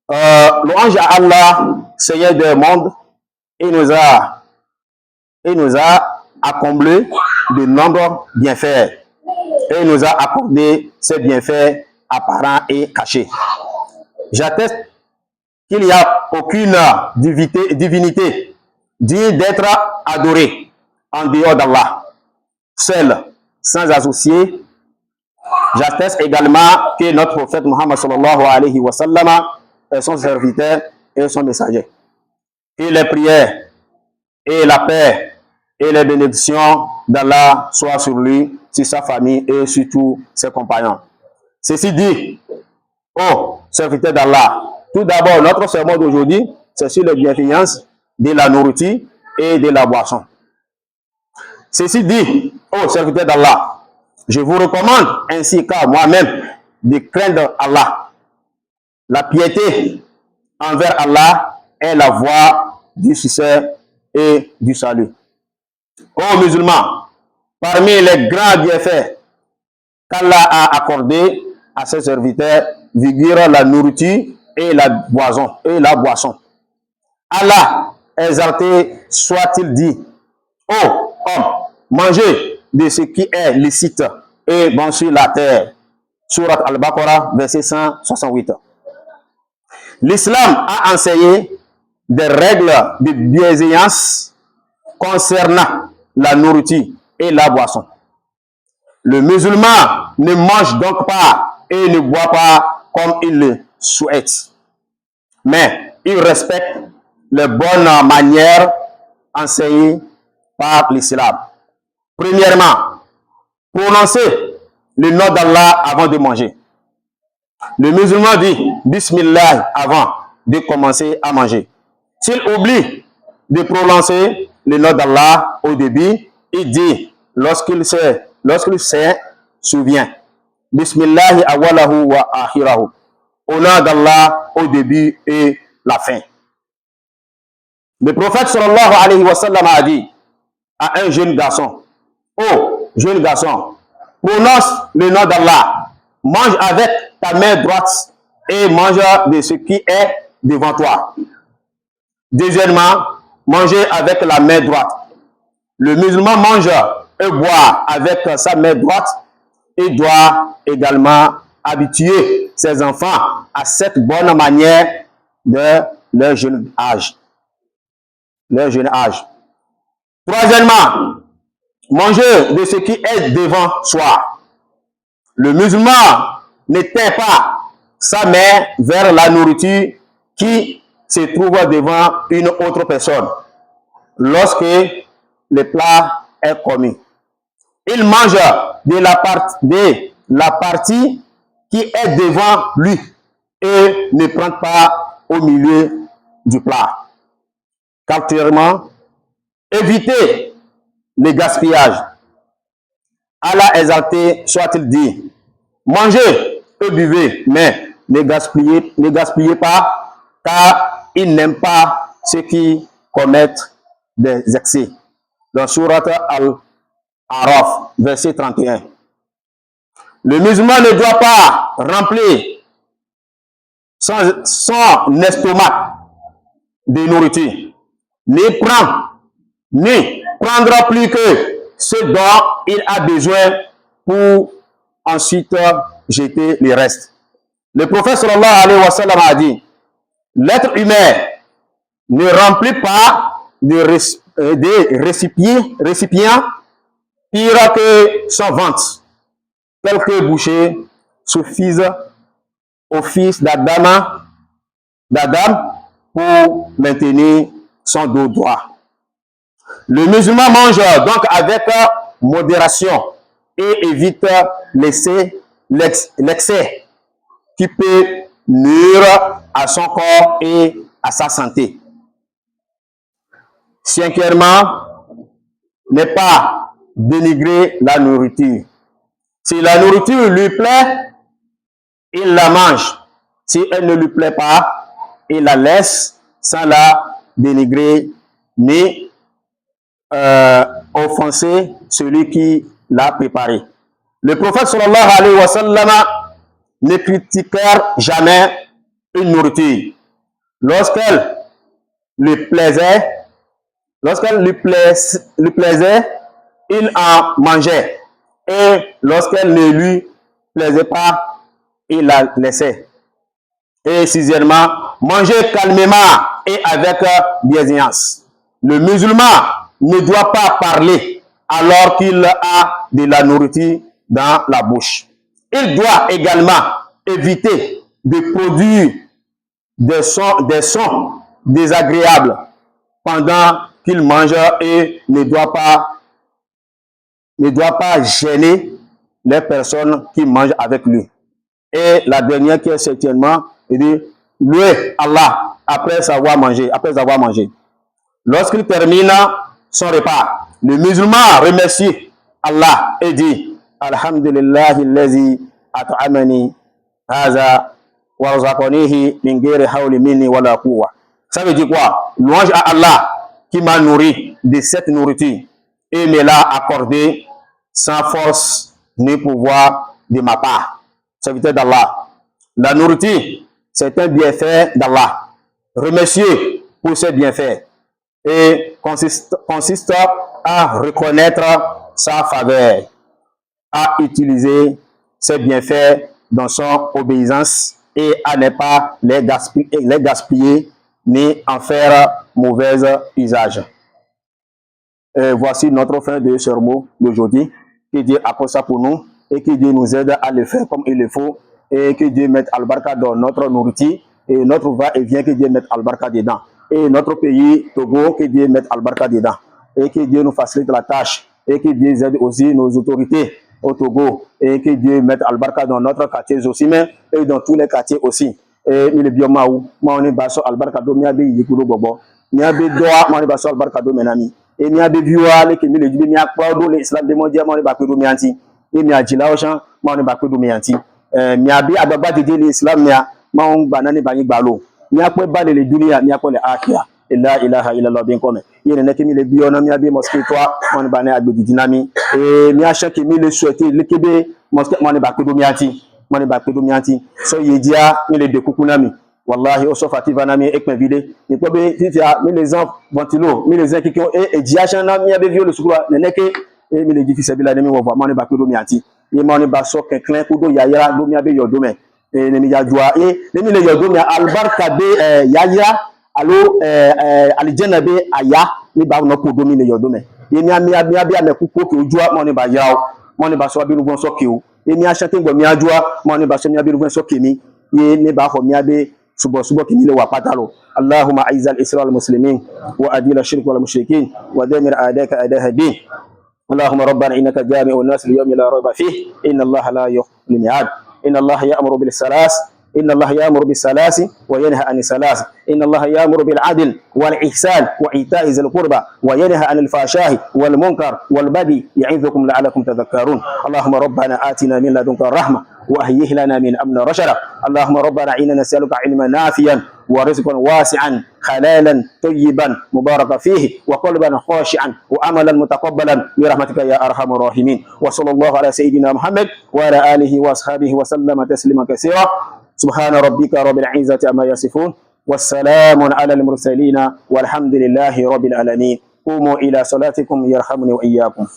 Louange à Allah, Seigneur des mondes, il nous a accompli de nombreux bienfaits. Et il nous a accordé ces bienfaits apparents et cachés. J'atteste qu'il n'y a aucune divinité digne d'être adorée en dehors d'Allah, seul, sans associé. J'atteste également que notre prophète Muhammad sallallahu alayhi wa sallam est son serviteur et son messager. Et les prières et la paix et les bénédictions d'Allah soient sur lui, sur sa famille et sur tous ses compagnons. Ceci dit, ô serviteur d'Allah, tout d'abord, notre sermon d'aujourd'hui, c'est sur les bienfaisances de la nourriture et de la boisson. Ceci dit, ô serviteur d'Allah, je vous recommande ainsi qu'à moi-même de craindre Allah. La piété envers Allah est la voie du succès et du salut. Ô musulmans, parmi les grands bienfaits qu'Allah a accordés à ses serviteurs figure la nourriture et la boisson. Allah, exalté soit-il, dit: ô homme, mangez de ce qui est licite et bon sur la terre. Surat Al-Baqarah, verset 168. L'islam a enseigné des règles de bienséance concernant la nourriture et la boisson. Le musulman ne mange donc pas et ne boit pas comme il le souhaite, mais il respecte les bonnes manières enseignées par l'islam. Premièrement, prononcer le nom d'Allah avant de manger. Le musulman dit Bismillah avant de commencer à manger. S'il oublie de prononcer le nom d'Allah au début, il dit lorsqu'il se souvient Bismillah awalahu wa akhirahu. Au nom d'Allah au début et la fin. Le prophète sallallahu alayhi wa sallam a dit à un jeune garçon: oh jeune garçon, prononce le nom d'Allah, mange avec ta main droite et mange de ce qui est devant toi. Deuxièmement, manger avec la main droite. Le musulman mange et boit avec sa main droite et doit également habituer ses enfants à cette bonne manière de leur jeune âge. Troisièmement, manger de ce qui est devant soi. Le musulman n'éteint pas sa main vers la nourriture qui se trouve devant une autre personne lorsque le plat est commis. Il mange de la partie qui est devant lui et ne prend pas au milieu du plat. Quatrièmement, éviter le gaspillage. Allah exalté soit-il dit: mangez et buvez, mais ne gaspillez pas, car il n'aime pas ceux qui commettent des excès. Dans Surat Al-Araf, verset 31. Le musulman ne doit pas remplir son estomac de nourriture, ni prendra plus que ce dont il a besoin pour ensuite jeter le reste. Le prophète sallallahu alayhi wa sallam a dit: l'être humain ne remplit pas de récipients pire que son ventre. Quelques bouchées suffisent au fils d'Adam pour maintenir son dos droit. Le musulman mange donc avec modération et évite l'excès qui peut nuire à son corps et à sa santé. Cinquièmement, ne pas dénigrer la nourriture. Si la nourriture lui plaît, il la mange. Si elle ne lui plaît pas, il la laisse sans la dénigrer ni offenser celui qui l'a préparé. Le prophète sallallahu alayhi wa sallam ne critiquèrent jamais une nourriture, lorsqu'elle lui plaisait, lui plaisait, il en mangeait. Et lorsqu'elle ne lui plaisait pas, il la laissait. Et sixièmement, manger calmement et avec bienveillance. Le musulman ne doit pas parler alors qu'il a de la nourriture dans la bouche. Il doit également éviter de produire des sons désagréables pendant qu'il mange et ne doit pas gêner les personnes qui mangent avec lui. Et la dernière qui est certainement, il dit, louer Allah après avoir mangé. Lorsqu'il termine son repas, le musulman remercie Allah et dit, Alhamdulillahi allazi at'amani haza wa razaqanihi min ghairi hawli minni wala quwwa. Ça veut dire quoi? Louange à Allah qui m'a nourri de cette nourriture et me l'a accordé sans force ni pouvoir de ma part. Serviteur d'Allah. La nourriture, c'est un bienfait d'Allah. Remercier pour ces bienfaits et consiste à reconnaître sa faveur, à utiliser ses bienfaits dans son obéissance et à ne pas les gaspiller ni en faire mauvais usage. Voici notre fin de sermon d'aujourd'hui. Que Dieu apporte ça pour nous et que Dieu nous aide à le faire comme il le faut et que Dieu mette al-barka dans notre nourriture et notre va-et-vient, que Dieu mette al-barka dedans. Et notre pays, Togo, que Dieu mette al-barka dedans. Et que Dieu nous facilite la tâche et que Dieu aide aussi nos autorités au Togo et que Dieu mette al-barka dans notre quartier aussi, mais et dans tous les quartiers aussi. Et il est bien maou, moi on est basso al-barka do miabe yikudo bobo, miabe doa moi on est basso al-barka do menami. Et miabe viwa que mi le dit miabe do l'islam de mondial moi on est bakudo mianti. Et miabe jila ochan moi on est bakudo mianti. Miabe ababa de l'islam mia moi on banane bani balo. Miabe ba le dunia miabe le akhia. La ilaha illallah bien comme il ne que mi le biona miabe mosquée toi on est bané abdi dinami et miache que mi le souhaiter le kebe mosquée moi on est bakudo mianti. Mani bakudo mianti so yedia mi le de kukunami wallahi o so fativa na mi ekme vide ni ko be tifia mi les gens ventilo mi les gens qui ont et diacha na mi abe viol sukura neneke e mi le difficile bila ne mi wo mani bakudo mianti ni mani ba so kenklen kudo yaya do mi abe yodo me e ne mi yadua e ne mi le yodo mi albarka be yaya alo aljanna be aya ni ba no kudo mi le yodo me e mi ami me kuko ke ojua mani ba yawo mani ba so bi lu bon so ke o et mi a chanté ngo mi adua mo ni ba so mi abi ruven so kemi ye ne ba ho mi abi subo kemi le wa patalo allahumma aizal isra al muslimin wa adil shirk wal mushrikin wa damir a'daka a'daha din اللهم ربنا انك جامع الناس ليوم لا ريب فيه ان الله لا يخلف الميعاد ان الله يأمر بالثلاث إن الله يأمر بالثلاث وينهى عن الثلاث إن الله يأمر بالعدل والإحسان وإيتاء ذي القربى وينهى عن الفحشاء والمنكر والبغي يعظكم لعلكم تذكرون اللهم ربنا آتنا من لدنك الرحمة وهيئ لنا من أمرنا رشدا اللهم ربنا إنا نسألك علما نافعا ورزقا واسعا حلالا طيبا مباركا فيه وقلبا خاشعا وعملا متقبلا برحمتك يا أرحم الراحمين وصلى الله على سيدنا محمد وعلى آله وأصحابه وسلم تسليما كثيرا سبحان ربك رب العزة عما يصفون والسلام على المرسلين والحمد لله رب العالمين قوموا إلى صلاتكم يرحمني وإياكم